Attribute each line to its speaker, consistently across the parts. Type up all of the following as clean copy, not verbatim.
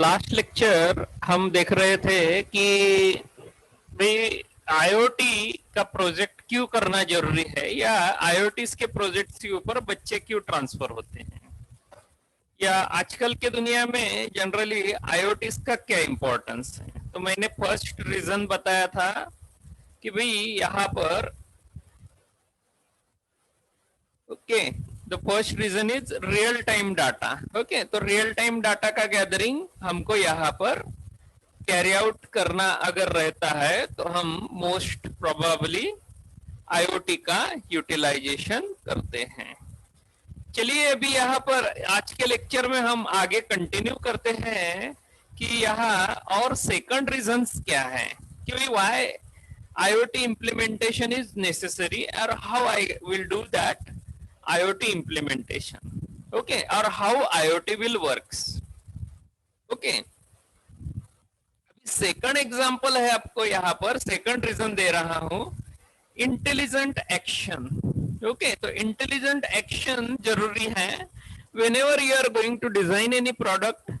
Speaker 1: Last lecture हम देख रहे थे कि भाई आईओटी का प्रोजेक्ट क्यों करना जरूरी है, या आईओटी के प्रोजेक्ट्स के ऊपर बच्चे क्यों ट्रांसफर होते हैं, या आजकल के दुनिया में जनरली आईओटी का क्या इंपॉर्टेंस है। तो मैंने फर्स्ट रीजन बताया था कि भाई यहाँ पर okay, the first reason is real time data. Okay, तो रियल टाइम डाटा का गैदरिंग हमको यहाँ पर कैरी आउट करना अगर रहता है तो हम मोस्ट प्रोबेबली आईओटी का यूटिलाइजेशन करते हैं। चलिए अभी यहाँ पर आज के लेक्चर में हम आगे कंटिन्यू करते हैं कि यहाँ और सेकंड रीजंस क्या है कि why IoT implementation is necessary, or how I will do that IoT implementation, okay, or how IoT will works, okay। Second example है, आपको यहाँ पर सेकंड रीजन दे रहा हूं, इंटेलिजेंट एक्शन। ओके, तो इंटेलिजेंट एक्शन जरूरी है whenever you are going to design any product.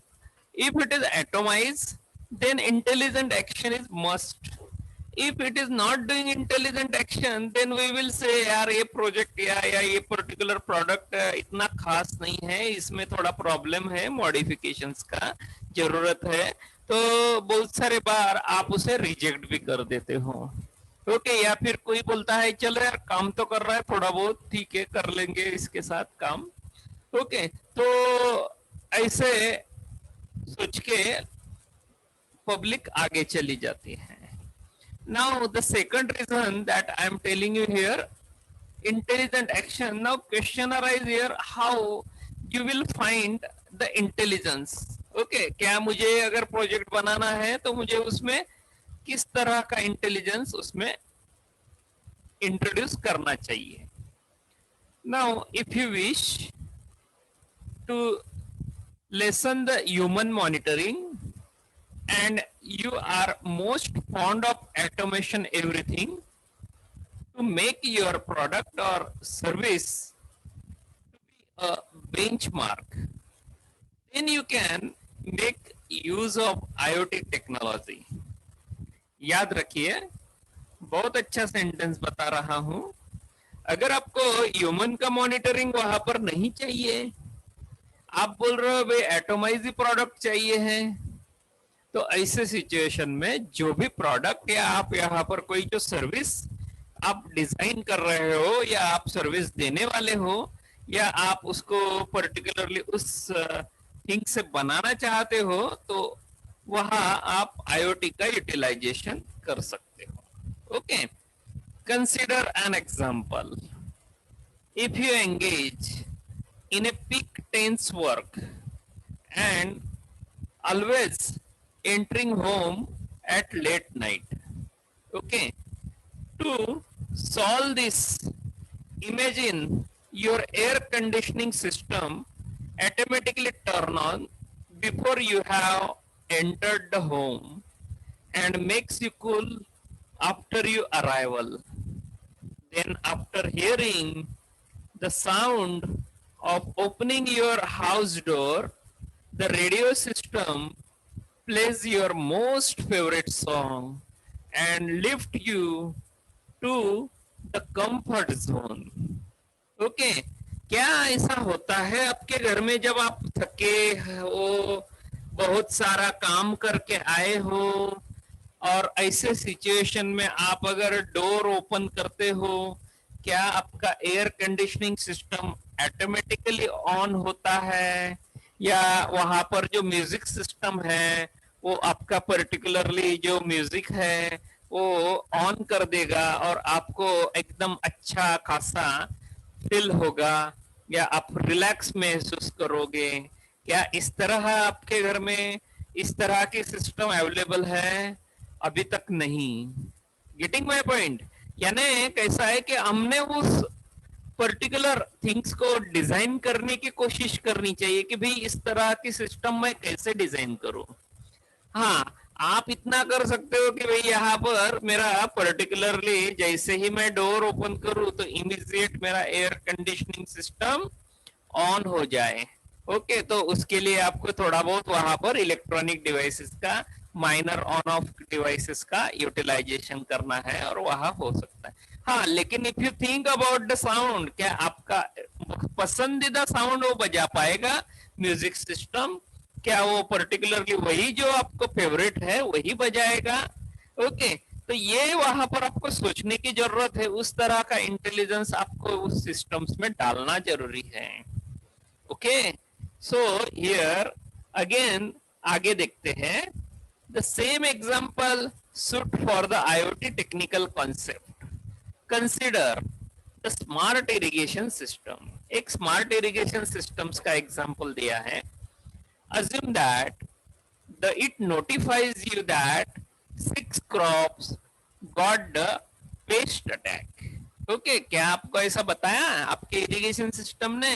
Speaker 1: If it is atomized, then intelligent action is must. If it is not doing intelligent action, then we will say यार ये project या ये particular product इतना खास नहीं है, इसमें थोड़ा प्रॉब्लम है, मॉडिफिकेशंस का जरूरत है। तो बहुत सारे बार आप उसे रिजेक्ट भी कर देते हो। ओके, या फिर कोई बोलता है चलो यार काम तो कर रहा है थोड़ा बहुत, ठीक है कर लेंगे इसके साथ काम। ओके, तो ऐसे सोच के पब्लिक आगे चली जाती है। Now the second reason that I am telling you here, intelligent action. Now question arise here, how you will find the intelligence? Okay, क्या मुझे अगर प्रोजेक्ट बनाना है तो मुझे उसमें किस तरह का इंटेलिजेंस उसमें इंट्रोड्यूस करना चाहिए। Now if you wish to lessen the human monitoring and you are most fond of automation everything, to make your product or service a benchmark, then you can make use of IoT technology. याद रखिए, बहुत अच्छा sentence बता रहा हूं। अगर आपको human का मॉनिटरिंग वहां पर नहीं चाहिए, आप बोल रहे हो भाई एटोमाइज प्रोडक्ट चाहिए है, तो ऐसे सिचुएशन में जो भी प्रोडक्ट या आप यहाँ पर कोई जो सर्विस आप डिजाइन कर रहे हो या आप सर्विस देने वाले हो या आप उसको पर्टिकुलरली उस थिंग से बनाना चाहते हो, तो वहां आप आईओटी का यूटिलाइजेशन कर सकते हो। Okay, consider an example. If you engage in a peak tense work and always entering home at late night. Okay, to solve this, imagine your air conditioning system automatically turn on before you have entered the home and makes you cool after your arrival. Then after hearing the sound of opening your house door, the radio system plays your most favorite song and lift you to the comfort zone. Okay, क्या ऐसा होता है आपके घर में जब आप थके हो, बहुत सारा काम करके आए हो, और ऐसे सिचुएशन में आप अगर डोर ओपन करते हो, क्या आपका air conditioning system automatically on होता है, या वहां पर जो म्यूजिक सिस्टम है वो आपका पर्टिकुलरली जो म्यूजिक है वो ऑन कर देगा और आपको एकदम अच्छा खासा फील होगा, या आप रिलैक्स महसूस करोगे? क्या इस तरह आपके घर में इस तरह की सिस्टम अवेलेबल है? अभी तक नहीं। Getting my point? यानी कैसा है कि हमने उस पर्टिकुलर थिंग्स को डिजाइन करने की कोशिश करनी चाहिए कि भाई इस तरह की सिस्टम मैं कैसे डिजाइन करूं। हाँ, आप इतना कर सकते हो कि भाई यहाँ पर मेरा पर्टिकुलरली जैसे ही मैं डोर ओपन करूं तो इमीडिएट मेरा एयर कंडीशनिंग सिस्टम ऑन हो जाए। ओके, तो उसके लिए आपको थोड़ा बहुत वहां पर इलेक्ट्रॉनिक डिवाइसेस का, माइनर ऑन ऑफ डिवाइसेस का यूटिलाइजेशन करना है और वहां हो सकता है। हाँ, लेकिन if you think about the sound, क्या आपका पसंदीदा साउंड वो बजा पाएगा म्यूजिक सिस्टम? क्या वो पर्टिकुलरली वही जो आपको फेवरेट है वही बजाएगा? ओके, तो ये वहां पर आपको सोचने की जरूरत है, उस तरह का इंटेलिजेंस आपको उस सिस्टम्स में डालना जरूरी है। ओके, सो हियर अगेन आगे देखते हैं। The same example suit for the IoT technical concept. Consider the smart irrigation system. एक स्मार्ट इरिगेशन सिस्टम्स का एग्जांपल दिया है। Assume that it notifies you that 6 crops got the pest attack. Okay, क्या आपको ऐसा बताया आपके इरिगेशन सिस्टम ने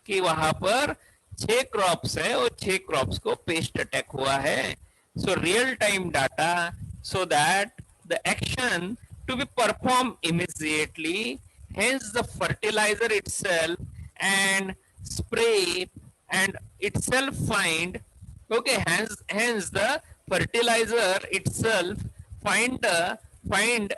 Speaker 1: कि वहां पर 6 क्रॉप्स है और 6 क्रॉप्स को पेस्ट अटैक हुआ है? So real time data, so that the action to be perform immediately, hence the fertilizer itself and spray and itself find, okay, hence the fertilizer itself find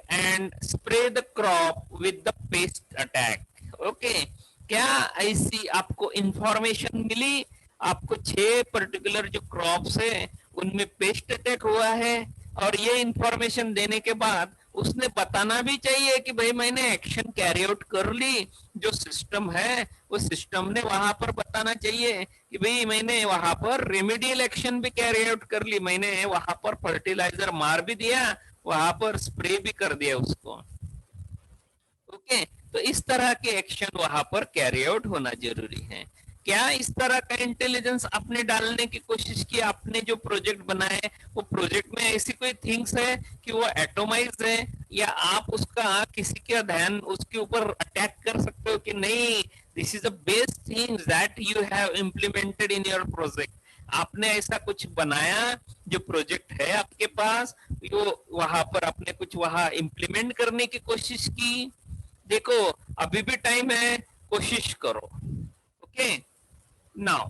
Speaker 1: and spray the crop with the pest attack. okay, क्या ऐसी आपको information मिली? आपको 6 particular जो crops है उनमें paste attack हुआ है, और ये इंफॉर्मेशन देने के बाद उसने बताना भी चाहिए कि भाई मैंने एक्शन कैरी आउट कर ली। जो सिस्टम है वो सिस्टम ने वहां पर बताना चाहिए कि भाई मैंने वहां पर रेमेडियल एक्शन भी कैरी आउट कर ली, मैंने वहां पर फर्टिलाइजर मार भी दिया, वहां पर स्प्रे भी कर दिया उसको। ओके, तो इस तरह के एक्शन वहां पर कैरी आउट होना जरूरी है। क्या इस तरह का इंटेलिजेंस आपने डालने की कोशिश की? आपने जो प्रोजेक्ट बनाए वो प्रोजेक्ट में ऐसी कोई थिंग्स है कि वो एटोमाइज है, या आप उसका किसी के ध्यान उसके ऊपर अटैक कर सकते हो कि नहीं, this is the best thing that you have implemented in your project? आपने ऐसा कुछ बनाया जो प्रोजेक्ट है आपके पास, वो वहां पर आपने कुछ वहां इम्प्लीमेंट करने की कोशिश की? देखो, अभी भी टाइम है, कोशिश करो। Okay, now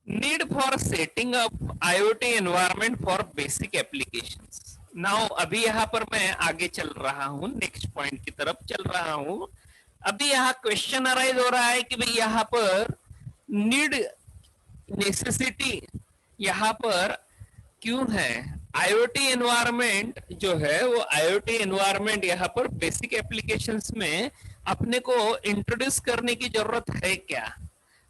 Speaker 1: need for setting up IoT environment for basic applications. Now अभी यहाँ पर मैं आगे चल रहा हूँ, नेक्स्ट पॉइंट की तरफ चल रहा हूँ। अभी यहाँ क्वेश्चन अराइज हो रहा है कि भाई यहाँ पर नीड, नेसेसिटी यहाँ पर क्यों है? IoT एनवायरनमेंट जो है वो IoT एनवायरनमेंट यहाँ पर बेसिक एप्लीकेशंस में अपने को इंट्रोड्यूस करने की जरूरत है क्या?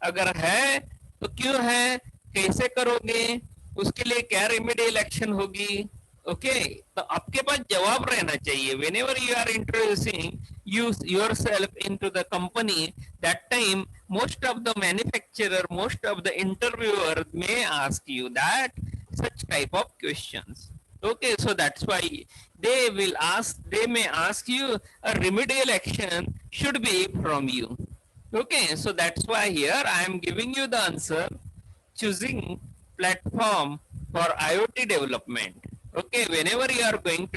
Speaker 1: अगर है तो क्यों है, कैसे करोगे, उसके लिए क्या रेमेडियल एक्शन होगी? ओके, तो आपके पास जवाब रहना चाहिए। whenever you are introducing yourself into the company, that time most of the manufacturer, most of the interviewer may ask you that such type of questions. Okay, so that's why they may ask you a remedial action should be from you. Okay, so that's why here I am giving you the answer, choosing platform for IoT development. Okay, whenever you are going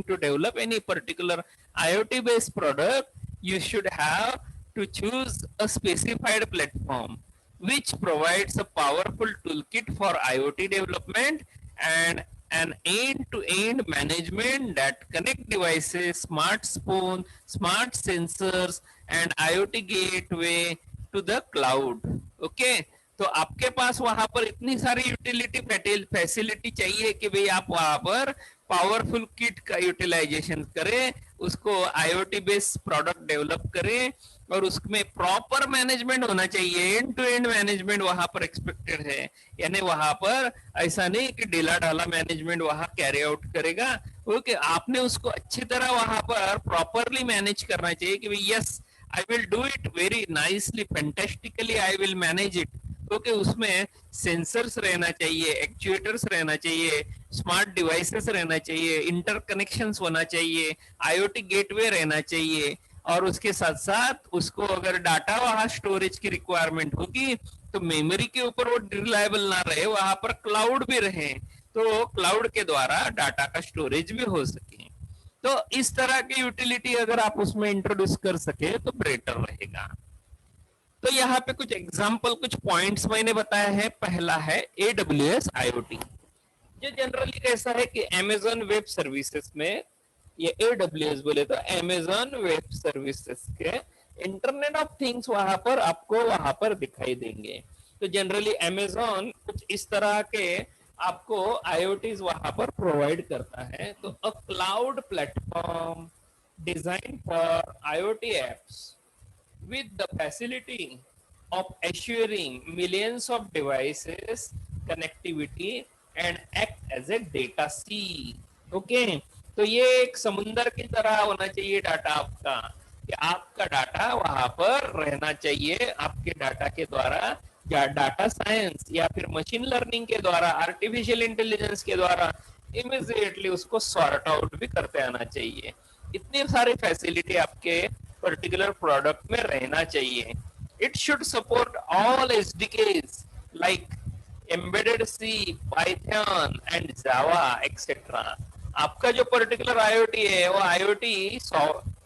Speaker 1: to develop any particular IoT based product, you should have to choose a specified platform which provides a powerful toolkit for IoT development and an end-to-end management that connect devices, smartphone, smart sensors and IoT gateway to the cloud. Okay, तो आपके पास वहां पर इतनी सारी utility facility चाहिए कि भाई आप वहां पर पावरफुल किट का यूटिलाइजेशन करें, उसको IoT बेस्ड प्रोडक्ट डेवलप करें, और उसमें प्रॉपर मैनेजमेंट होना चाहिए। एंड टू एंड मैनेजमेंट वहां पर एक्सपेक्टेड है, यानी वहां पर ऐसा नहीं कि ढीला ढाला मैनेजमेंट वहां कैरी आउट करेगा। ओके, आपने उसको अच्छी तरह वहां पर प्रॉपरली मैनेज करना चाहिए कि भाई yes, I will do it very nicely, fantastically I will manage it. Okay, उसमें सेंसर्स रहना चाहिए, एक्चुएटर्स रहना चाहिए, स्मार्ट डिवाइसेस रहना चाहिए, इंटरकनेक्शंस होना चाहिए, IoT गेटवे रहना चाहिए, और उसके साथ साथ उसको अगर डाटा वहां स्टोरेज की रिक्वायरमेंट होगी तो मेमोरी के ऊपर वो रिलायबल ना रहे, वहां पर क्लाउड भी रहे, तो क्लाउड के द्वारा डाटा का स्टोरेज भी हो सके। तो इस तरह की यूटिलिटी अगर आप उसमें इंट्रोड्यूस कर सके तो बेटर रहेगा। यहाँ पे कुछ एग्जाम्पल, कुछ पॉइंट्स मैंने बताया है। पहला है AWS IoT। ये जनरली कैसा है कि Amazon वेब सर्विसेज में, ये AWS बोले तो Amazon वेब सर्विसेज के इंटरनेट ऑफ थिंग्स वहां पर आपको वहां पर दिखाई देंगे। तो जनरली Amazon कुछ इस तरह के आपको IoTs वहां पर प्रोवाइड करता है। तो a cloud platform design for IoT apps with the facility of assuring millions of devices connectivity and act as a data sea। Okay, तो ये एक समुंदर की तरह होना चाहिए डाटा आपका, कि आपका डाटा वहां पर रहना चाहिए। आपके डाटा के द्वारा या डाटा साइंस या फिर मशीन लर्निंग के द्वारा, आर्टिफिशियल इंटेलिजेंस के द्वारा इमीडिएटली उसको सॉर्ट आउट भी करते आना चाहिए। इतनी सारी फैसिलिटी आपके पर्टिकुलर प्रोडक्ट में रहना चाहिए। It should support all SDKs like embedded C, Python and Java etcetera. आपका जो पर्टिकुलर IoT है वो IoT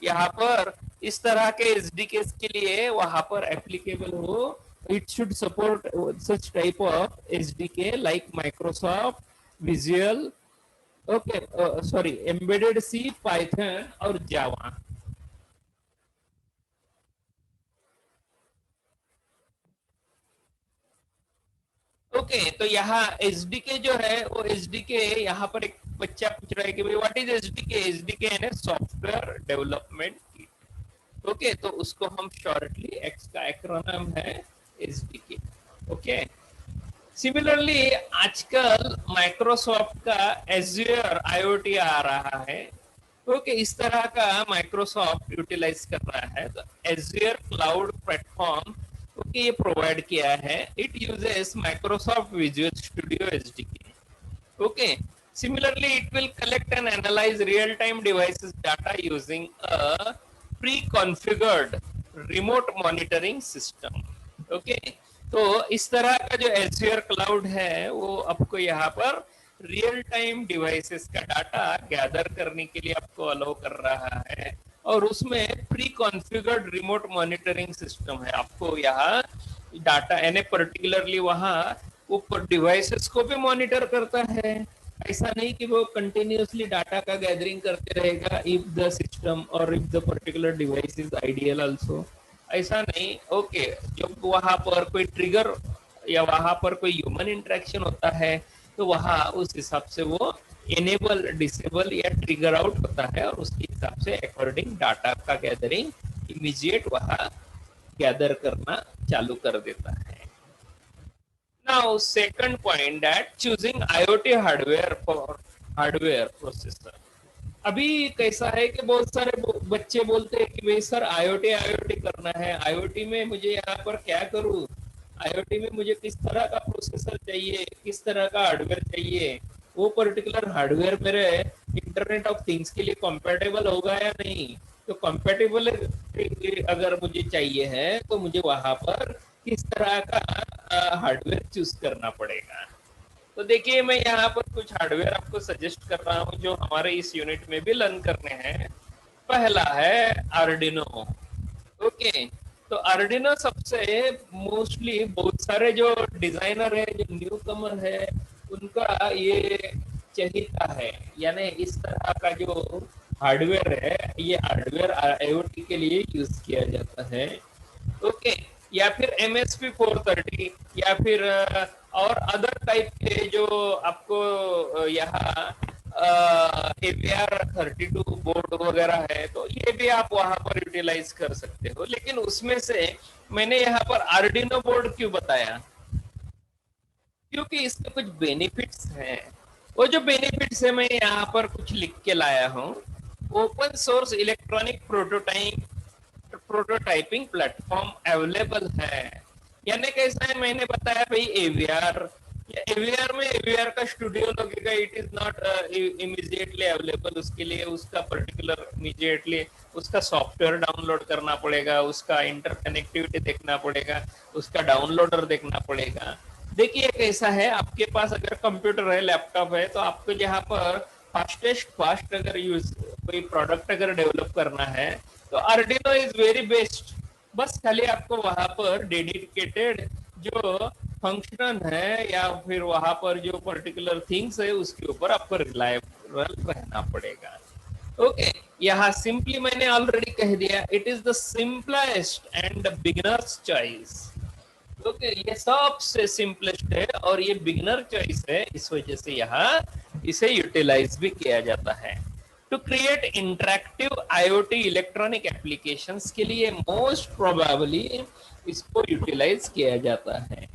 Speaker 1: यहाँ पर इस तरह के SDKs के लिए वहां पर एप्लीकेबल हो। It should support such type of SDK like Microsoft visual, okay, sorry, embedded C, Python और जावा। ओके, तो यहाँ SDK जो है वो SDK, यहाँ पर एक बच्चा पूछ रहा है कि भाई व्हाट इज SDK। SDK है सॉफ्टवेयर डेवलपमेंट किट। ओके, तो उसको हम शॉर्टली एक्स का एक्रोनिम है SDK। ओके, सिमिलरली आजकल माइक्रोसॉफ्ट का Azure IoT आ रहा है। ओके, इस तरह का माइक्रोसॉफ्ट यूटिलाइज कर रहा है। तो Azure क्लाउड प्लेटफॉर्म ओके ये प्रोवाइड किया है। It uses Microsoft visual studio SDK। Okay, similarly it will collect and analyze real time devices data using a pre-configured remote monitoring system। Okay, तो इस तरह का जो Azure क्लाउड है वो आपको यहाँ पर रियल टाइम डिवाइसेस का डाटा गैदर करने के लिए आपको अलाउ कर रहा है। और उसमें pre configured remote monitoring system है। आपको यहाँ डाटा यानी पर्टिकुलरली वहाँ वो डिवाइसेस को भी मॉनिटर करता है। ऐसा नहीं कि वो कंटिन्यूअसली डाटा का गैदरिंग करते रहेगा इफ द सिस्टम और if the particular device is ideal also, ऐसा नहीं। ओके, जब वहां पर कोई ट्रिगर या वहां पर कोई ह्यूमन इंटरेक्शन होता है तो वहां उस हिसाब से वो इनेबल, डिसेबल या ट्रिगर आउट होता है और उसके हिसाब से अकॉर्डिंग डाटा का गैदरिंग इमीडिएट वहां गैदर करना चालू कर देता है। Now second point that choosing IoT hardware for hardware processor. अभी कैसा है कि बहुत सारे बच्चे बोलते हैं कि भाई सर IoT करना है, IoT में मुझे यहाँ पर क्या करूँ, IoT में मुझे किस तरह का प्रोसेसर चाहिए, किस तरह का हार्डवेयर चाहिए, वो पर्टिकुलर हार्डवेयर मेरे इंटरनेट ऑफ थिंग्स के लिए कंपैटिबल होगा या नहीं। तो कंपैटिबल अगर मुझे चाहिए है तो मुझे वहां पर किस तरह का हार्डवेयर चूज करना पड़ेगा। तो देखिए मैं यहाँ पर कुछ हार्डवेयर आपको सजेस्ट कर रहा हूँ जो हमारे इस यूनिट में भी लर्न करने हैं। पहला है आर्डिनो। ओके, तो आर्डिनो सबसे मोस्टली बहुत सारे जो डिजाइनर है, जो न्यू कमर है, उनका ये चहिता है। यानी इस तरह का जो हार्डवेयर है ये हार्डवेयर IoT के लिए यूज किया जाता है। ओके, या फिर MSP 430 या फिर और अदर टाइप के जो आपको यहाँ AVR 32 बोर्ड वगैरह है, तो ये भी आप वहां पर यूटिलाइज कर सकते हो। लेकिन उसमें से मैंने यहाँ पर आर्डिनो बोर्ड क्यों बताया, क्योंकि इसके कुछ बेनिफिट्स हैं। वो जो बेनिफिट्स है मैं यहाँ पर कुछ लिख के लाया हूँ। Open source electronic prototyping platform available है। यानी कैसा है, मैंने बताया भाई एवीआर में एवीआर का स्टूडियो लगेगा। It is not immediately available. उसके लिए उसका पर्टिकुलर इमीडिएटली उसका सॉफ्टवेयर डाउनलोड करना पड़ेगा, उसका इंटरकनेक्टिविटी देखना पड़ेगा, उसका डाउनलोडर देखना पड़ेगा। देखिए कैसा है, आपके पास अगर कंप्यूटर है, लैपटॉप है, तो आपको यहाँ पर फास्ट अगर यूज कोई प्रोडक्ट अगर डेवलप करना है तो आर्डिनो इज वेरी बेस्ट। बस खाली आपको वहां पर डेडिकेटेड जो फंक्शन है या फिर वहां पर जो पर्टिकुलर थिंग्स है उसके ऊपर आपको रिलायबल रहना पड़ेगा। ओके, यहाँ सिंपली मैंने ऑलरेडी कह दिया, it is the simplest and beginners choice. Okay, ये सबसे सिंपलेस्ट है और ये बिगिनर चॉइस है, इस वजह से यहाँ इसे यूटिलाइज भी किया जाता है। To create interactive IoT electronic applications के लिए मोस्ट प्रोबेबली इसको यूटिलाइज किया जाता है।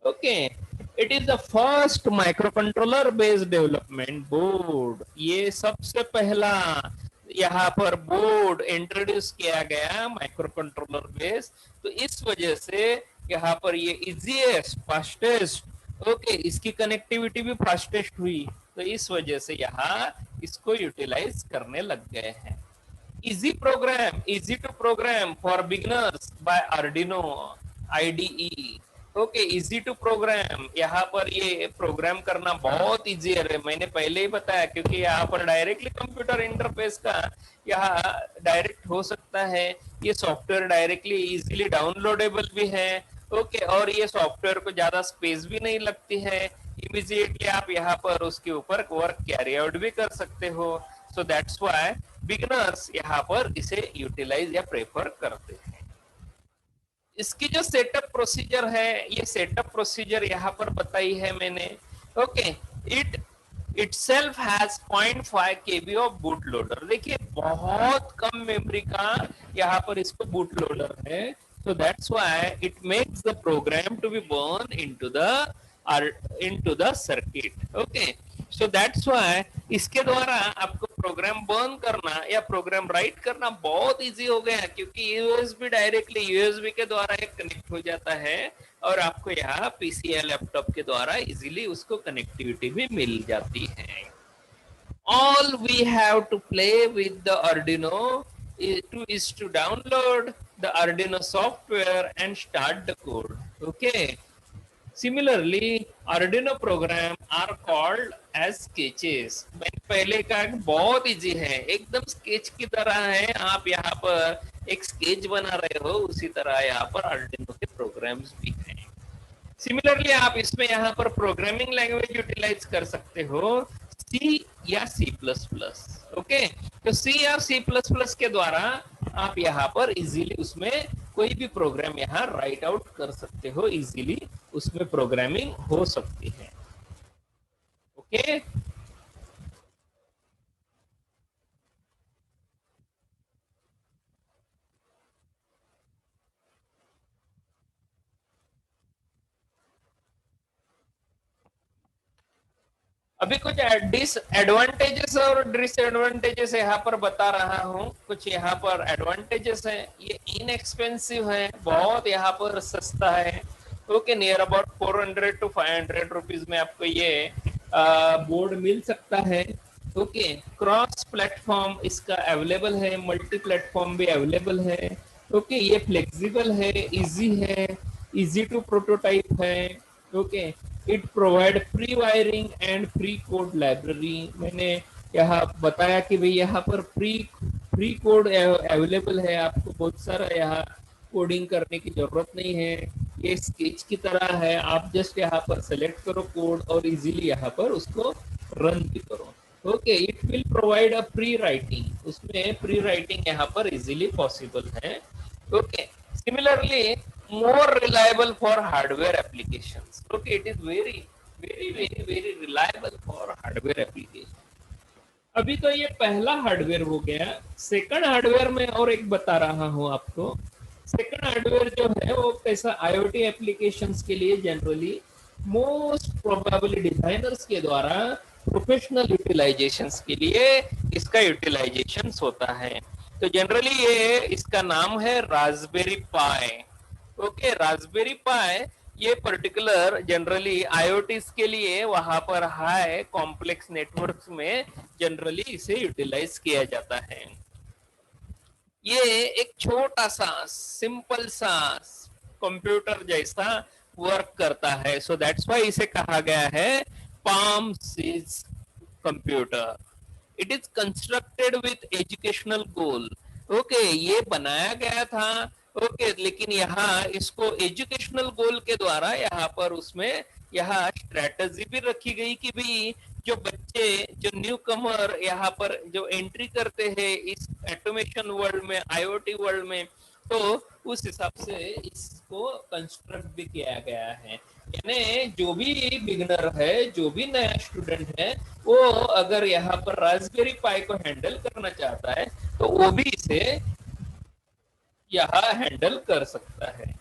Speaker 1: Okay, it is the first micro controller based development board. ये सबसे पहला यहाँ पर बोर्ड इंट्रोड्यूस किया गया माइक्रो कंट्रोलर बेस, तो इस वजह से यहाँ पर ये इजीएस्ट फास्टेस्ट, ओके, इसकी कनेक्टिविटी भी फास्टेस्ट हुई, तो इस वजह से यहाँ इसको यूटिलाइज करने लग गए हैं। Easy program, easy to program for beginners by Arduino IDE. Okay, easy to program, यहाँ पर ये प्रोग्राम करना बहुत इजी है, मैंने पहले ही बताया, क्योंकि यहाँ पर डायरेक्टली कंप्यूटर इंटरफेस का यहाँ डायरेक्ट हो सकता है। ये सॉफ्टवेयर डायरेक्टली इजीली डाउनलोडेबल भी है। ओके, और ये सॉफ्टवेयर को ज्यादा स्पेस भी नहीं लगती है, इमीडिएटली आप यहाँ पर उसके ऊपर वर्क कैरी आउट भी कर सकते हो। सो दैट्स व्हाई बिगिनर्स यहाँ पर इसे यूटिलाइज या प्रेफर करते हैं। इसकी जो सेटअप प्रोसीजर है, ये सेटअप प्रोसीजर यहाँ पर बताई है मैंने। Okay, it itself has 0.5 KB of boot loader. देखिए बहुत कम मेमोरी का यहाँ पर इसको बूट लोडर है, so that's why it makes the program to be born into the circuit। okay, so that's why इसके द्वारा आपको प्रोग्राम बर्न करना या प्रोग्राम राइट करना बहुत इजी हो गया, क्योंकि यूएसबी डायरेक्टली यूएसबी के द्वारा एक कनेक्ट हो जाता है और आपको यहाँ पीसी या लैपटॉप के द्वारा इजीली उसको कनेक्टिविटी भी मिल जाती है। All we have to play with the Arduino is to download the Arduino software and start the code। okay, Similarly, Arduino program are called as sketches। मैंने पहले कहा कि बहुत इजी है, एकदम स्केच की तरह है। आप यहाँ पर एक स्केच बना रहे हो, उसी तरह यहाँ पर Arduino के प्रोग्राम्स भी हैं। सिमिलरली आप इसमें यहाँ पर प्रोग्रामिंग लैंग्वेज यूटिलाइज कर सकते हो, सी या सी प्लस प्लस। ओके, तो सी या सी प्लस प्लस के द्वारा आप यहाँ पर इजीली उसमें कोई भी प्रोग्राम यहाँ राइट आउट कर सकते हो, इजीली उसमें प्रोग्रामिंग हो सकती है। ओके, अभी कुछ डिसएडवांटेजेस और डिसएडवांटेजेस यहाँ पर बता रहा हूँ। कुछ यहाँ पर एडवांटेजेस है, ये इनएक्सपेंसिव है, बहुत यहाँ पर सस्ता है। Okay, near about 400 to 500 rupees में आपको ये बोर्ड मिल सकता है। ओके, क्रॉस प्लेटफॉर्म इसका अवेलेबल है, मल्टी प्लेटफॉर्म भी अवेलेबल है। ओके, ये फ्लेक्सिबल है, इजी है, इजी टू प्रोटोटाइप है। Okay, it provide pre wiring and pre code library. मैंने यहाँ बताया कि भाई यहाँ पर प्री कोड अवेलेबल है, आपको बहुत सारा यहाँ कोडिंग करने की जरूरत नहीं है, ये स्केच की तरह है। आप जस्ट यहाँ पर सेलेक्ट करो कोड और इजीली यहाँ पर उसको रन भी करो। Okay, it will provide a pre writing, उसमें प्री राइटिंग यहाँ पर इजीली पॉसिबल है। Okay, similarly more reliable for hardware applications। okay, it is very reliable for hardware application। अभी तो ये पहला हार्डवेयर हो गया, सेकंड हार्डवेयर में और एक बता रहा हूं आपको। सेकंड हार्डवेयर जो है वो कैसा, आईओटी एप्लीकेशंस के लिए जनरली मोस्ट प्रोबेबली डिजाइनर्स के द्वारा प्रोफेशनल यूटिलाइजेशंस के लिए इसका यूटिलाइजेशन होता है। तो जनरली ये इसका नाम है रास्पबेरी पाई। ओके, रास्पबेरी पाई ये पर्टिकुलर जनरली आईओटी के लिए वहां पर हाई कॉम्प्लेक्स नेटवर्क्स में जनरली इसे यूटिलाइज किया जाता है। ये एक छोटा सा सिंपल सा कंप्यूटर जैसा वर्क करता है, सो दैट्स व्हाई इसे कहा गया है palm sees computer. It is constructed with educational goal. Okay, ये बनाया गया था ओके, लेकिन यहाँ इसको एजुकेशनल गोल के द्वारा यहाँ पर उसमें यहाँ स्ट्रेटजी भी रखी गई कि भाई जो बच्चे, जो न्यू कमर यहाँ पर जो एंट्री करते हैं इस ऑटोमेशन वर्ल्ड में, आईओटी वर्ल्ड में, तो उस हिसाब से इसको कंस्ट्रक्ट भी किया गया है। यानी जो भी बिगनर है, जो भी नया स्टूडेंट है, वो अगर यहाँ पर रास्पबेरी पाई को हैंडल करना चाहता है तो वो भी इसे यहाँ हैंडल कर सकता है।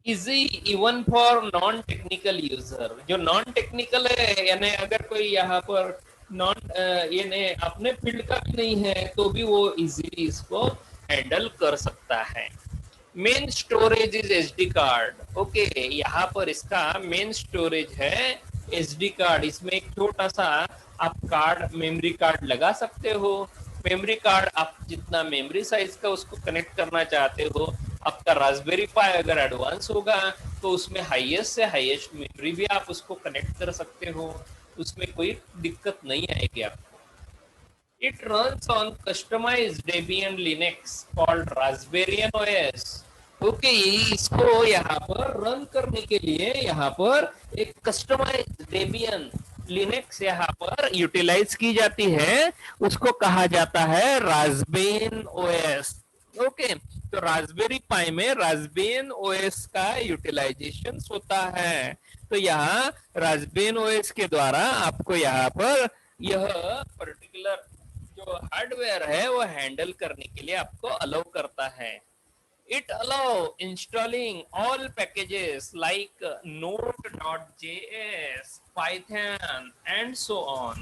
Speaker 1: Easy even for non technical user, जो नॉन टेक्निकल है यानी अगर कोई यहाँ पर नॉन यानी अपने फील्ड का भी नहीं है तो भी वो इजीली इसको हैंडल कर सकता है। Main storage is SD card. Okay, यहाँ पर इसका मेन स्टोरेज है एसडी कार्ड। इसमें एक छोटा सा आप कार्ड, मेमोरी कार्ड लगा सकते हो। मेमोरी कार्ड आप जितना मेमोरी साइज का उसको कनेक्ट करना चाहते हो। आपका रास्पबेरी पाई अगर एडवांस होगा तो उसमें हाईएस्ट से हाईएस्ट मेमोरी भी आप उसको कनेक्ट कर सकते हो, उसमें कोई दिक्कत नहीं आएगी आपको। It runs on customized Debian Linux called Raspberry OS. Okay, इसको यहाँ पर रन करने के लिए यहाँ पर एक कस्टमाइज्ड डेबियन लिनक्स यहाँ पर यूटिलाइज की जाती है, उसको कहा जाता है रास्पबेरी ओएस। ओके, तो रास्पबेरी पाई में रास्पबेरी ओएस का यूटिलाइजेशन होता है। तो यहाँ रास्पबेरी ओएस के द्वारा आपको यहाँ पर यह पर्टिकुलर जो हार्डवेयर है वो हैंडल करने के लिए आपको अलाउ करता है। It allow installing all packages like Node.js, Python and so on.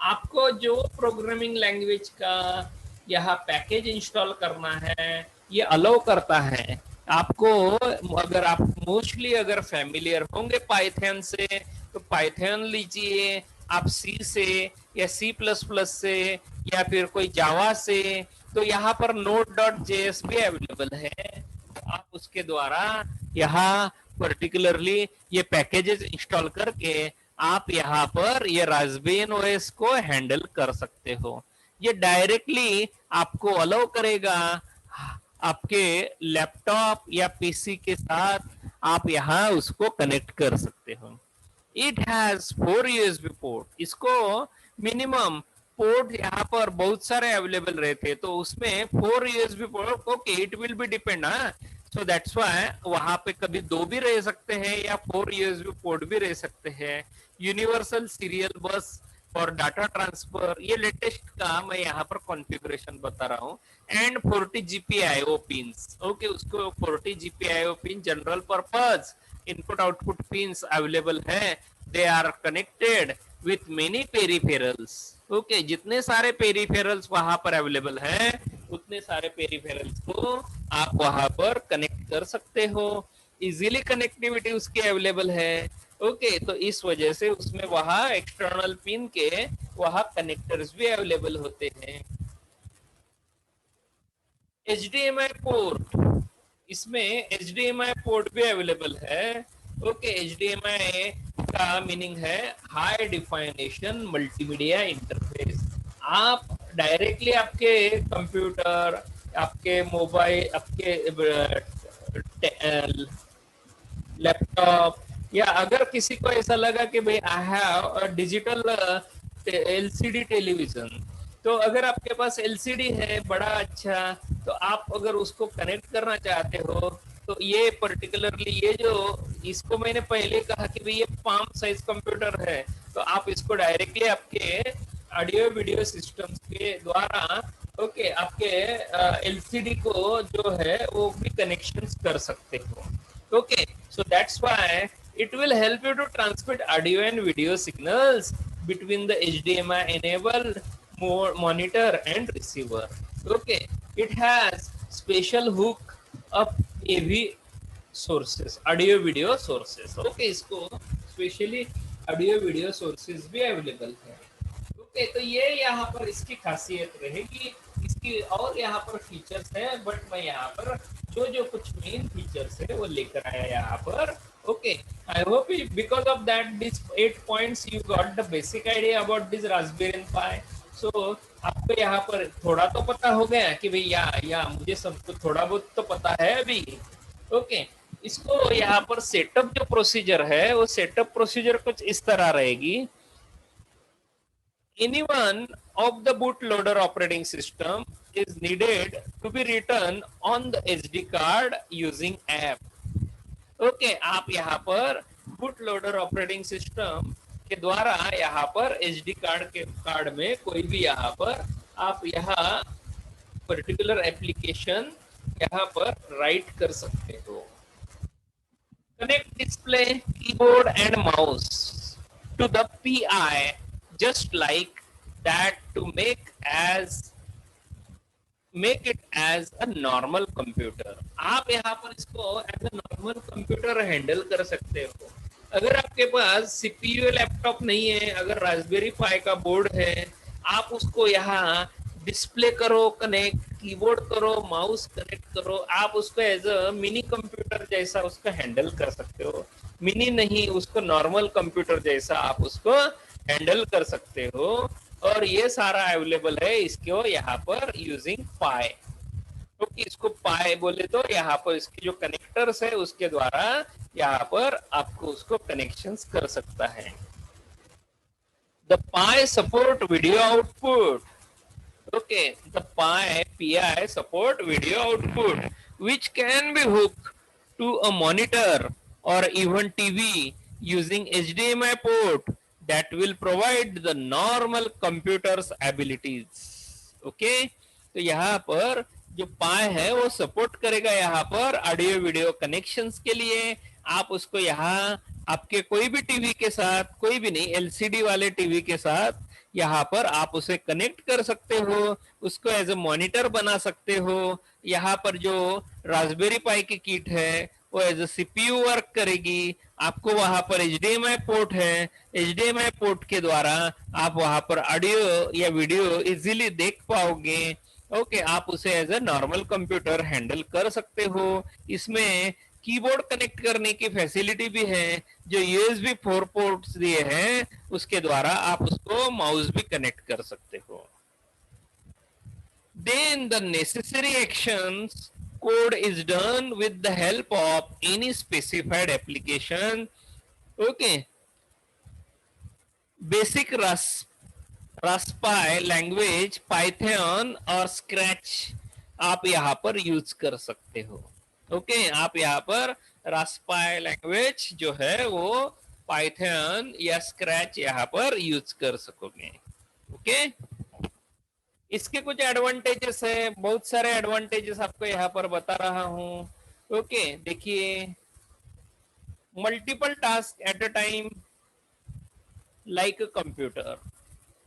Speaker 1: आपको जो प्रोग्रामिंग लैंग्वेज का यहाँ पैकेज इंस्टॉल करना है ये अलाउ करता है आपको। अगर आप मोस्टली अगर फैमिलियर होंगे पाइथन से तो पाइथन लीजिए, आप सी से या सी प्लस प्लस से या फिर कोई जावा से, तो यहाँ पर Node.js भी अवेलेबल है। आप उसके द्वारा यहाँ पर्टिकुलरली ये पैकेजेस इंस्टॉल करके आप यहाँ पर ये रास्पबेरी ओएस को हैंडल कर सकते हो। ये डायरेक्टली आपको अलाउ करेगा आपके लैपटॉप या पीसी के साथ आप यहाँ उसको कनेक्ट कर सकते हो। It has 4 USB port. इसको मिनिमम पोर्ट यहाँ पर बहुत सारे अवेलेबल रहते तो उसमें 4 USB port. Okay, it will be depend, so that's why वहां पे कभी 2 भी रह सकते हैं या 4 यूएसबी पोर्ट भी रह सकते हैं। यूनिवर्सल सीरियल बस और डाटा ट्रांसफर, ये लेटेस्ट का मैं यहाँ पर कॉन्फ़िगरेशन बता रहा हूँ। And 40 GPIO pins. ओके, उसको 40 GPIO pin general purpose input output pins available है। They are connected with many peripherals. Okay, जितने सारे पेरिफेरल्स वहां पर अवेलेबल है उतने सारे पेरिफेरल्स को आप वहां पर कनेक्ट कर सकते हो। इजीली कनेक्टिविटी उसकी अवेलेबल है। ओके, तो इस वजह से उसमें वहां एक्सटर्नल पिन के वहां कनेक्टर्स भी अवेलेबल होते हैं। HDMI पोर्ट, इसमें HDMI पोर्ट भी अवेलेबल है। ओके, HDMI का मीनिंग है हाई डिफाइनेशन मल्टीमीडिया इंटरफेस। आप डायरेक्टली आपके कंप्यूटर, आपके मोबाइल, आपके लैपटॉप, या अगर किसी को ऐसा लगा कि भाई I have digital LCD television, तो अगर आपके पास LCD है बड़ा अच्छा, तो आप अगर उसको कनेक्ट करना चाहते हो तो ये पर्टिकुलरली ये जो इसको मैंने पहले कहा कि भाई ये पाम साइज कंप्यूटर है, तो आप इसको डायरेक्टली आपके ऑडियो वीडियो सिस्टम्स के द्वारा ओके आपके LCD को जो है वो भी कनेक्शंस कर सकते हो। Okay, so that's why it will help you to transmit audio and video signals between the HDMI enabled monitor and receiver. Okay, it has special hook up AV sources, audio video sources. Okay, इसको specially audio video sources भी available है। Okay, तो ये यहाँ पर इसकी खासियत रहेगी। इसकी और यहाँ पर फीचर्स है, बट मैं यहाँ पर जो जो कुछ मेन फीचर्स है वो लेकर आया यहाँ पर। Okay, I hope because of that this 8 points you got the basic idea about this Raspberry Pi. सो आपको यहाँ पर थोड़ा तो पता हो गया कि भाई या मुझे सबको थोड़ा बहुत तो पता है अभी। ओके, इसको यहाँ पर सेटअप जो प्रोसीजर है वो सेटअप प्रोसीजर कुछ इस तरह रहेगी। Any one of the bootloader operating system is needed to be written on the SD card using app. Okay, आप यहाँ पर bootloader operating system के द्वारा यहाँ पर SD कार्ड में कोई भी यहाँ पर आप यहाँ पर्टिकुलर एप्लीकेशन यहाँ पर राइट कर सकते हो। Connect display, keyboard and mouse to the PI just like that to make it as a normal computer। आप यहाँ पर इसको as a normal computer handle कर सकते हो। अगर आपके पास सीपीयू लैपटॉप नहीं है, अगर रास्पबेरी पाई का बोर्ड है, आप उसको यहाँ डिस्प्ले करो कनेक्ट, कीबोर्ड करो, माउस कनेक्ट करो, आप उसको एज अ मिनी कंप्यूटर जैसा उसको हैंडल कर सकते हो। मिनी नहीं, उसको नॉर्मल कंप्यूटर जैसा आप उसको हैंडल कर सकते हो। और ये सारा अवेलेबल है इसको यहाँ पर यूजिंग पाई। तो इसको पाई बोले तो यहाँ पर इसके जो कनेक्टर्स है उसके द्वारा यहाँ पर आपको उसको कनेक्शंस कर सकता है। The Pi support video output. Okay, the PI support video output which can be hooked to a monitor or even TV using HDMI port that will provide the normal computer's abilities. Okay, तो यहाँ पर जो पाई है वो support करेगा यहाँ पर audio video connections के लिए। आप उसको यहाँ आपके कोई भी टीवी के साथ, कोई भी नहीं एलसीडी वाले टीवी के साथ यहाँ पर आप उसे कनेक्ट कर सकते हो, उसको एज ए मॉनिटर बना सकते हो। यहाँ पर जो रास्पबेरी पाई की किट है वो एज ए सीपीयू वर्क करेगी। आपको वहां पर एचडीएमआई पोर्ट है, एचडीएमआई पोर्ट के द्वारा आप वहां पर ऑडियो या वीडियो इजीली देख पाओगे। ओके, आप उसे as a normal computer handle कर सकते हो। इसमें कीबोर्ड कनेक्ट करने की फैसिलिटी भी है, जो यूएसबी 4 पोर्ट्स दिए हैं उसके द्वारा आप उसको माउस भी कनेक्ट कर सकते हो। Then the necessary actions code is done with the help of any specified application. Okay, basic Raspi language, Python और स्क्रैच आप यहाँ पर यूज कर सकते हो। ओके, आप यहाँ पर रास्पाई लैंग्वेज जो है वो पाइथन या स्क्रैच यहाँ पर यूज कर सकोगे। ओके, इसके कुछ एडवांटेजेस है, बहुत सारे एडवांटेजेस आपको यहाँ पर बता रहा हूँ। ओके, देखिए multiple task at a time like a computer.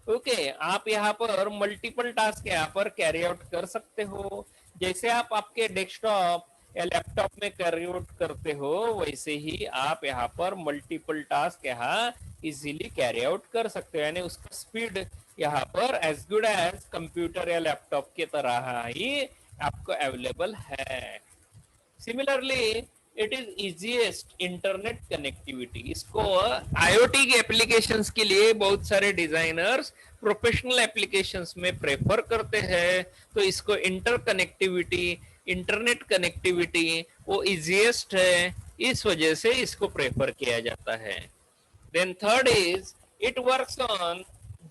Speaker 1: Okay, आप यहाँ पर मल्टीपल टास्क यहाँ पर कैरी आउट कर सकते हो। जैसे आप आपके डेस्कटॉप या लैपटॉप में कैरी आउट करते हो वैसे ही आप यहाँ पर मल्टीपल टास्क यहाँ इजीली कैरी आउट कर सकते हो। यानी उसका स्पीड यहाँ पर एज गुड एज कंप्यूटर या लैपटॉप की तरह ही आपको अवेलेबल है। Similarly it is easiest internet connectivity. इसको आईओटी के एप्लीकेशंस के लिए बहुत सारे डिजाइनर्स प्रोफेशनल एप्लीकेशंस में प्रेफर करते हैं, तो इसको इंटरनेट कनेक्टिविटी वो इजीएस्ट है, इस वजह से इसको प्रेफर किया जाता है। Then third is it works on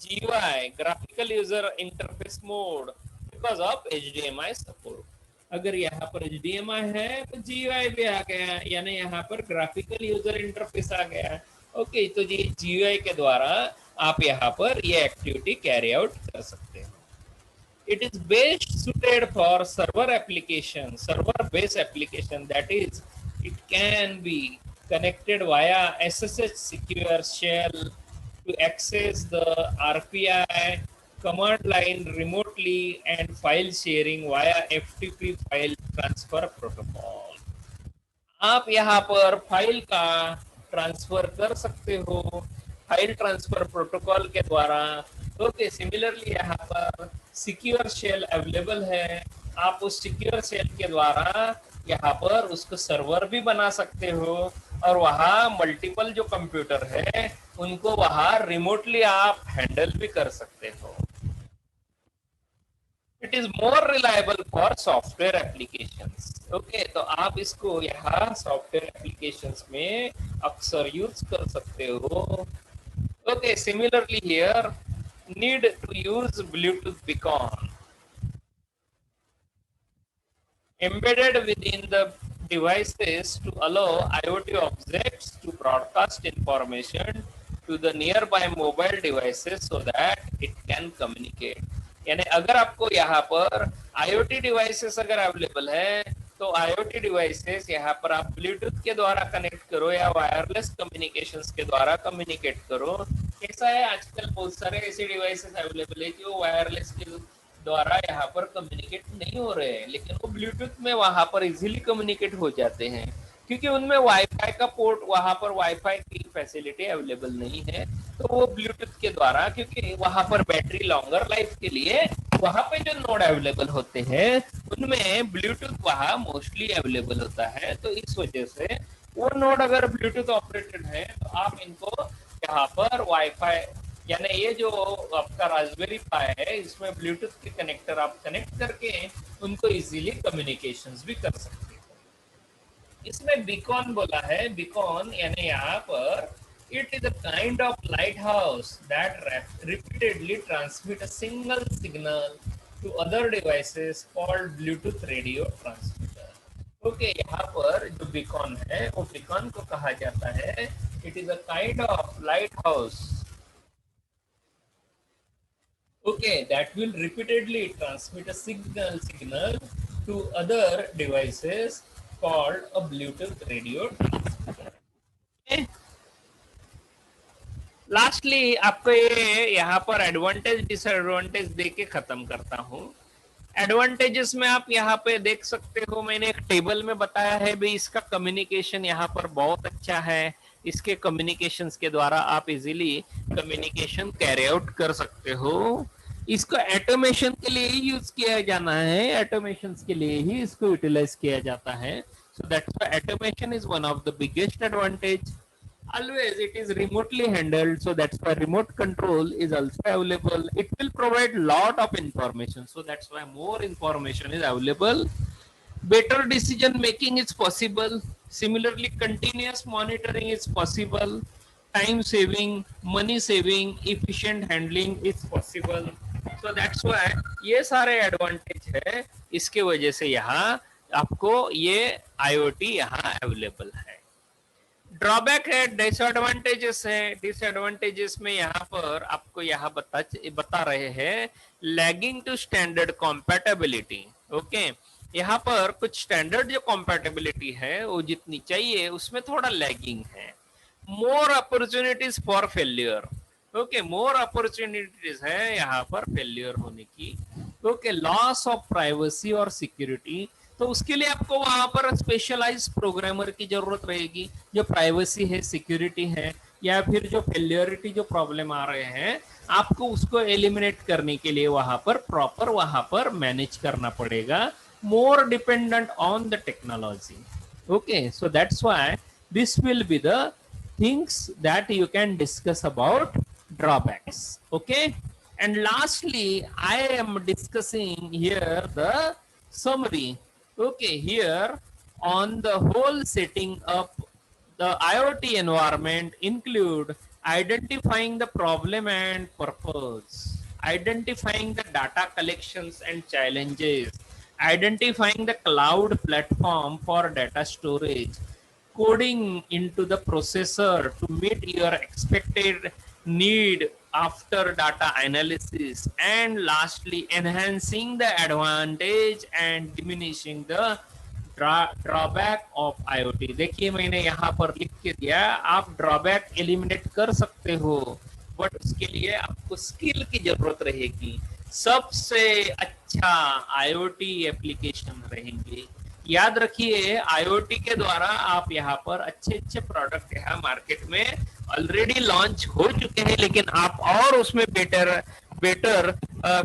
Speaker 1: GUI graphical user interface mode because of HDMI support. अगर यहाँ पर HDMI है तो GUI भी आ गया, यानी यहाँ पर ग्राफिकल यूजर इंटरफेस आ गया। ओके, तो जी GUI के द्वारा आप यहाँ पर ये एक्टिविटी कैरी आउट कर सकते हो। It is best suited for server application, server based application, that is it can be connected via SSH secure shell to access the RPI command line remotely and file sharing via FTP file transfer protocol। आप यहाँ पर file का transfer कर सकते हो file transfer protocol के द्वारा। Okay, similarly यहाँ पर सिक्योर शेल अवेलेबल है। आप उस सिक्योर शेल के द्वारा यहाँ पर उसको सर्वर भी बना सकते हो और वहाँ मल्टीपल जो कंप्यूटर है उनको वहाँ रिमोटली आप हैंडल भी कर सकते हो। It is more reliable for software applications. Okay, तो आप इसको यहाँ सॉफ्टवेयर एप्लीकेशंस में अक्सर यूज कर सकते हो। Okay, similarly here need to use Bluetooth beacon embedded within the devices to allow IoT objects to broadcast information to the nearby mobile devices so that it can communicate। यानी अगर आपको यहाँ पर IoT डिवाइसेस अगर available है तो IoT devices यहाँ पर आप ब्लूटूथ के द्वारा कनेक्ट करो या वायरलेस कम्युनिकेशंस के द्वारा कम्युनिकेट करो। कैसा है, आजकल बहुत सारे ऐसे डिवाइसेस अवेलेबल है जो वायरलेस के द्वारा यहाँ पर कम्युनिकेट नहीं हो रहे हैं, लेकिन वो ब्लूटूथ में वहां पर इजीली कम्युनिकेट हो जाते हैं क्योंकि उनमें वाईफाई का पोर्ट, वहां पर वाईफाई की फैसिलिटी अवेलेबल नहीं है। तो वो ब्लूटूथ के द्वारा, क्योंकि वहां पर बैटरी लॉन्गर लाइफ के लिए वहां पे जो नोड अवेलेबल होते हैं उनमें ब्लूटूथ वहां मोस्टली अवेलेबल होता है। तो इस वजह से वो नोड अगर ब्लूटूथ ऑपरेटेड है तो आप इनको यहाँ पर वाईफाई, यानी ये जो आपका रास्पबेरी पाई है इसमें ब्लूटूथ के कनेक्टर आप कनेक्ट करके उनको इजीली कम्युनिकेशंस भी कर सकते हो। इसमें बीकॉन बोला है, बीकॉन यानी यहाँ पर it is a kind of light house that repeatedly transmit a single signal to other devices called Bluetooth radio transmitter. Okay, यहाँ पर जो बीकॉन है वो बीकॉन को कहा जाता है, it is a kind of light house, okay, that will repeatedly transmit a signal to other devices called a Bluetooth radio transmitter। okay? Lastly आपको ये यहाँ पर एडवांटेज डिसएडवांटेज दे के खत्म करता हूँ। एडवांटेजेस में आप यहाँ पे देख सकते हो, मैंने एक टेबल में बताया है भी, इसका कम्युनिकेशन यहाँ पर बहुत अच्छा है। इसके कम्युनिकेशंस के द्वारा आप इजीली कम्युनिकेशन कैरी आउट कर सकते हो। इसको ऑटोमेशन के लिए ही यूज किया जाना है, ऑटोमेशन के लिए ही इसको यूटिलाइज किया जाता है। So that's why automation is one of the biggest advantage. Always it is remotely handled, so that's why remote control is also available. It will provide lot of information, so that's why more information is available. Better decision making is possible. Similarly, continuous monitoring is possible. Time saving, money saving, efficient handling is possible. So that's why ये सारे advantage है, इसके वजह से यहाँ आपको ये IoT यहाँ अवेलेबल है। ड्रॉबैक है, डिसएडवांटेजेस है। डिसएडवांटेजेस में यहाँ पर आपको यहाँ बता रहे हैं lagging to standard compatibility. Okay, यहाँ पर कुछ स्टैंडर्ड जो कॉम्पैटिबिलिटी है वो जितनी चाहिए उसमें थोड़ा लैगिंग है। More opportunities for failure. Okay, more opportunities है यहाँ पर फेल्यूर होने की। ओके, लॉस ऑफ प्राइवेसी और सिक्योरिटी, तो उसके लिए आपको वहां पर स्पेशलाइज प्रोग्रामर की जरूरत रहेगी। जो प्राइवेसी है, सिक्योरिटी है, या फिर जो फेलियरिटी जो प्रॉब्लम आ रहे हैं आपको उसको एलिमिनेट करने के लिए वहां पर प्रॉपर वहां पर मैनेज करना पड़ेगा। मोर dependent on the technology. Okay, so that's why this will be the things that you can discuss about drawbacks. Okay, and lastly I am discussing here the summary। Okay, here on the whole setting up the IoT environment include identifying the problem and purpose, identifying the data collections and challenges, identifying the cloud platform for data storage, coding into the processor to meet your expected need after data analysis, and lastly enhancing the advantage and diminishing the drawback of IoT। देखिए मैंने यहाँ पर लिख के दिया, आप drawback eliminate कर सकते हो, बट उसके लिए आपको स्किल की जरूरत रहेगी। सबसे अच्छा IoT एप्लीकेशन रहेंगे। याद रखिए IoT के द्वारा आप यहाँ पर अच्छे अच्छे प्रोडक्ट यहाँ मार्केट में ऑलरेडी लॉन्च हो चुके हैं, लेकिन आप और उसमें बेटर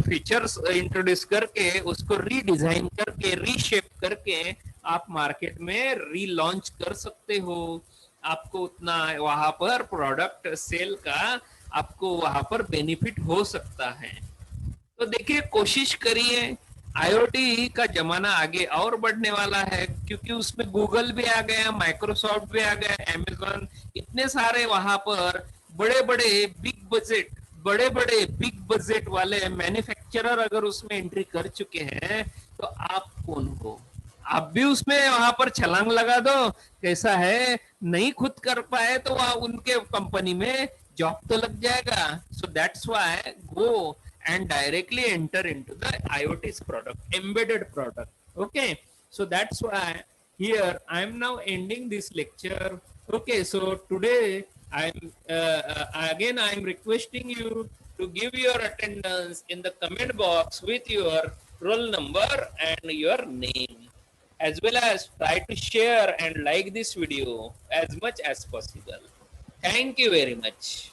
Speaker 1: फीचर्स इंट्रोड्यूस करके उसको रीडिजाइन करके रीशेप करके आप मार्केट में रीलॉन्च कर सकते हो। आपको उतना वहां पर प्रोडक्ट सेल का आपको वहां पर बेनिफिट हो सकता है। तो देखिए, कोशिश करिए आईओटी का जमाना आगे और बढ़ने वाला है, क्योंकि उसमें गूगल भी आ गया, माइक्रोसॉफ्ट भी आ गया, अमेजॉन, इतने सारे वहां पर बड़े बड़े बड़े बड़े बिग बजट वाले मैन्युफैक्चरर अगर उसमें एंट्री कर चुके हैं, तो आप कौन हो? आप भी उसमें वहां पर छलांग लगा दो। कैसा है, नहीं खुद कर पाए तो वहां उनके कंपनी में जॉब तो लग जाएगा। So that's why go and directly enter into the IoT's product, embedded product. Okay, so that's why here I am now ending this lecture. Okay, so today I'm again I'm requesting you to give your attendance in the comment box with your roll number and your name, as well as try to share and like this video as much as possible. Thank you very much.